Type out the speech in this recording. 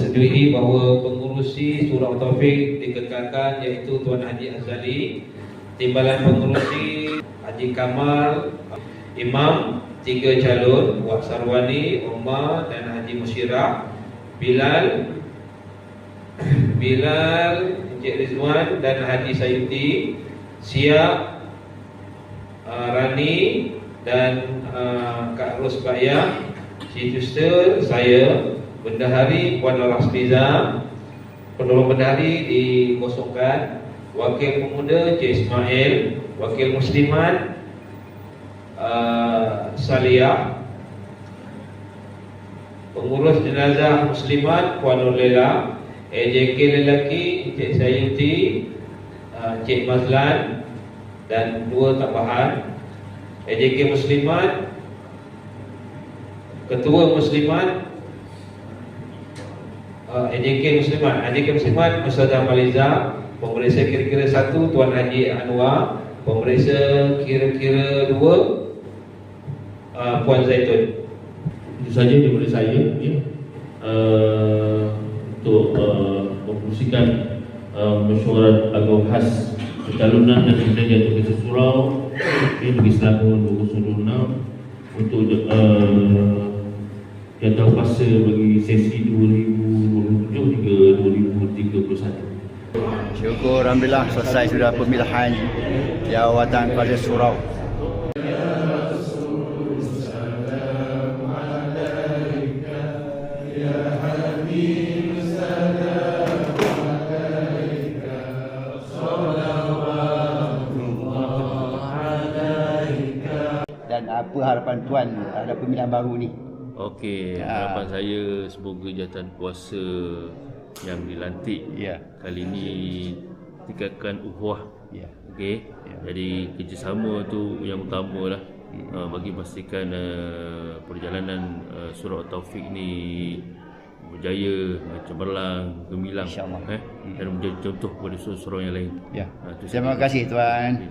setujui bahawa pengurusi surau Taufik dikekalkan, iaitu Tuan Haji Azali. Timbalan pengurusi Haji Kamal, Imam, 3 calon, Wak Sarwani, Umar dan Haji Musyirah. Bilal, Encik Rizwan dan Haji Sayuti. Siap, Rani dan Kak Ros Baya. Chief Justice saya, Bendahari Puan Laras Fiza. Penolong Bendahari dikosongkan. Wakil Pemuda Cik Ismail. Wakil Muslimat Saliyah. Pengurus Jenazah Muslimat Puan Nurlela. AJK lelaki Cik Sayuti, Cik Mazlan dan 2 tambahan. AJK Muslimat, Ketua Muslimat, AJK Muslimat Ustazah Maliza. Pemeriksa kira-kira 1 Tuan Haji Anwar. Pemeriksa kira-kira 2 Puan Zaitun. Itu saja daripada saya ya. Untuk memfungsikan mesyuarat agama khas pencalonan dan penjagaan Tugas Surau ini bagi selangor 2026 untuk jawatan kuasa bagi sesi 2027 hingga 2031. Syukur Alhamdulillah selesai sudah pemilihan jawatan Kuala Surau. Dan apa harapan tuan terhadap pemilihan baru ni? Okey, harapan saya semoga jawatan kuasa yang dilantik kali ini tingkatkan ukhuwah. Okey. Jadi kerjasama tu yang utama lah bagi pastikan perjalanan Surau Taufik ni berjaya, cemerlang, gemilang, dan menjadi contoh kepada surau-surau yang lain. Terima kasih tuan.